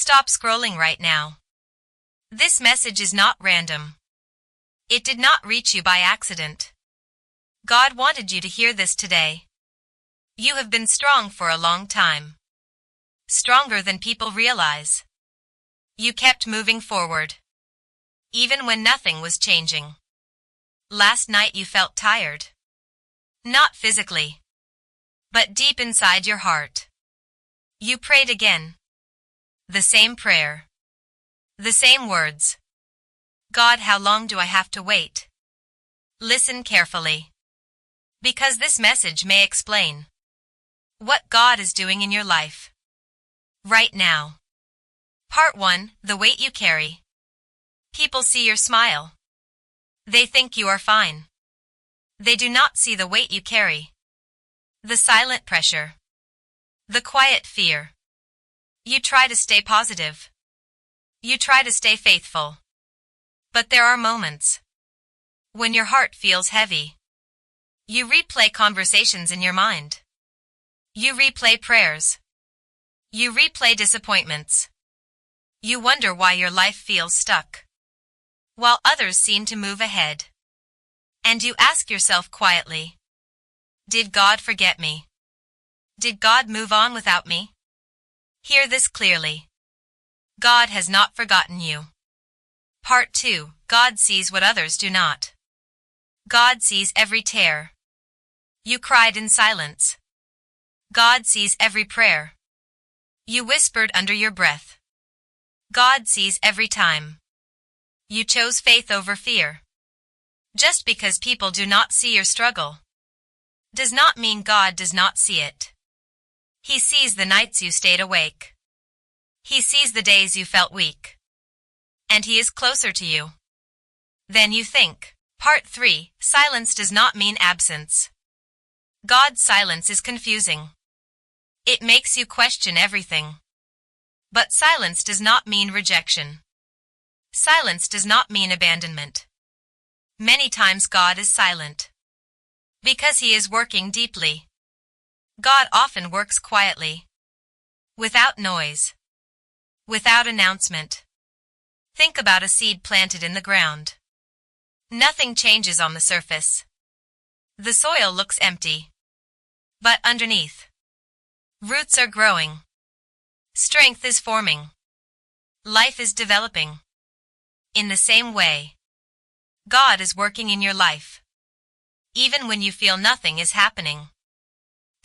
Stop scrolling right now. This message is not random. It did not reach you by accident. God wanted you to hear this today. You have been strong for a long time. Stronger than people realize. You kept moving forward. Even when nothing was changing. Last night you felt tired. Not physically. But deep inside your heart. You prayed again. The same prayer. The same words. God, how long do I have to wait? Listen carefully. Because this message may explain what God is doing in your life. Right now. Part 1, the weight you carry. People see your smile. They think you are fine. They do not see the weight you carry. The silent pressure. The quiet fear. You try to stay positive. You try to stay faithful. But there are moments when your heart feels heavy. You replay conversations in your mind. You replay prayers. You replay disappointments. You wonder why your life feels stuck, while others seem to move ahead. And you ask yourself quietly, did God forget me? Did God move on without me? Hear this clearly. God has not forgotten you. Part 2, God sees what others do not. God sees every tear. You cried in silence. God sees every prayer. You whispered under your breath. God sees every time. You chose faith over fear. Just because people do not see your struggle does not mean God does not see it. He sees the nights you stayed awake. He sees the days you felt weak. And He is closer to you than you think. Part 3, silence does not mean absence. God's silence is confusing. It makes you question everything. But silence does not mean rejection. Silence does not mean abandonment. Many times God is silent because He is working deeply. God often works quietly, without noise, without announcement. Think about a seed planted in the ground. Nothing changes on the surface. The soil looks empty. But underneath, roots are growing. Strength is forming. Life is developing. In the same way, God is working in your life. Even when you feel nothing is happening.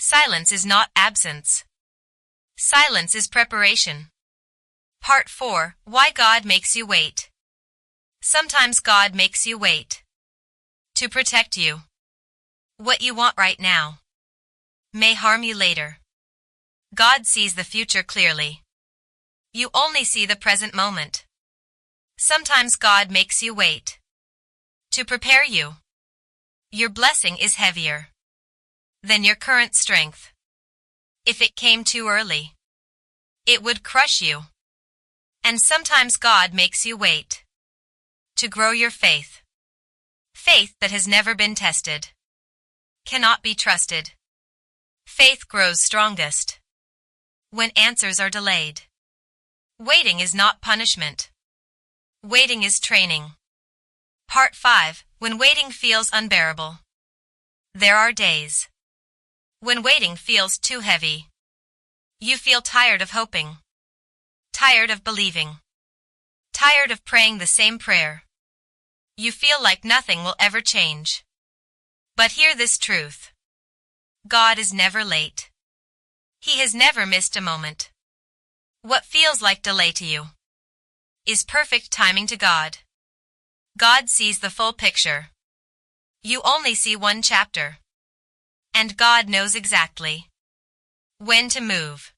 Silence is not absence. Silence is preparation. Part 4, why God makes you wait. Sometimes God makes you wait to protect you. What you want right now may harm you later. God sees the future clearly. You only see the present moment. Sometimes God makes you wait to prepare you. Your blessing is heavier than your current strength. If it came too early, it would crush you. And sometimes God makes you wait to grow your faith. Faith that has never been tested cannot be trusted. Faith grows strongest when answers are delayed. Waiting is not punishment. Waiting is training. Part 5, when waiting feels unbearable. There are days when waiting feels too heavy. You feel tired of hoping, tired of believing, tired of praying the same prayer. You feel like nothing will ever change. But hear this truth. God is never late. He has never missed a moment. What feels like delay to you is perfect timing to God. God sees the full picture. You only see one chapter. And God knows exactly when to move.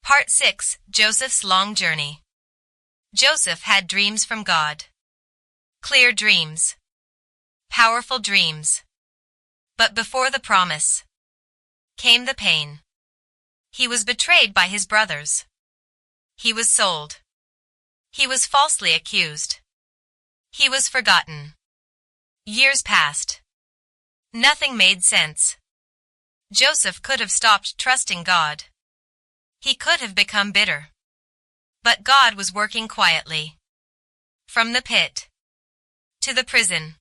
Part 6, Joseph's long journey. Joseph had dreams from God. Clear dreams. Powerful dreams. But before the promise came the pain. He was betrayed by his brothers. He was sold. He was falsely accused. He was forgotten. Years passed. Nothing made sense. Joseph could have stopped trusting God. He could have become bitter. But God was working quietly. From the pit, to the prison,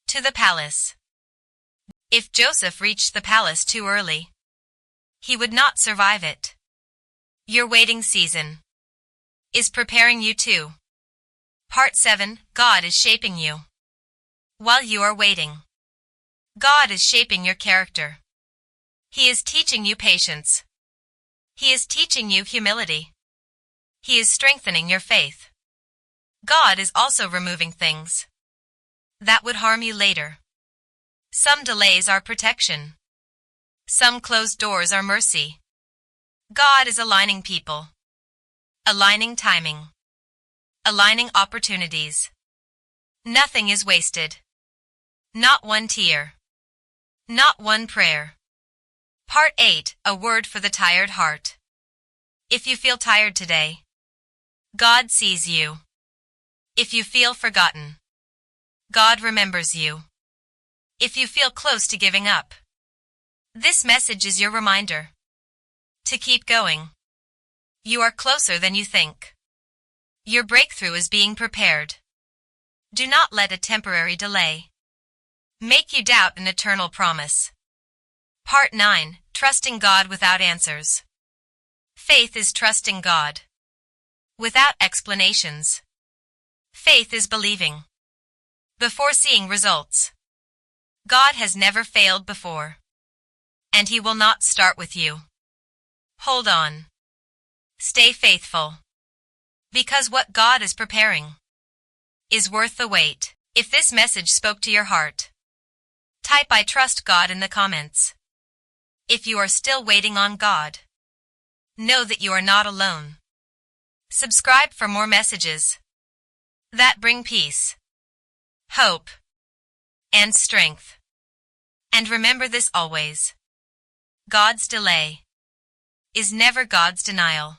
to the palace. If Joseph reached the palace too early, he would not survive it. Your waiting season is preparing you too. Part 7, God is shaping you. While you are waiting, God is shaping your character. He is teaching you patience. He is teaching you humility. He is strengthening your faith. God is also removing things that would harm you later. Some delays are protection. Some closed doors are mercy. God is aligning people, aligning timing, aligning opportunities. Nothing is wasted. Not one tear. Not one prayer. Part 8, a word for the tired heart. If you feel tired today, God sees you. If you feel forgotten, God remembers you. If you feel close to giving up, this message is your reminder to keep going. You are closer than you think. Your breakthrough is being prepared. Do not let a temporary delay make you doubt an eternal promise. Part 9, trusting God without answers. Faith is trusting God without explanations. Faith is believing before seeing results. God has never failed before, and He will not start with you. Hold on. Stay faithful, because what God is preparing is worth the wait. If this message spoke to your heart, type "I trust God" in the comments. If you are still waiting on God, know that you are not alone. Subscribe for more messages that bring peace, hope, and strength. And remember this always: God's delay is never God's denial.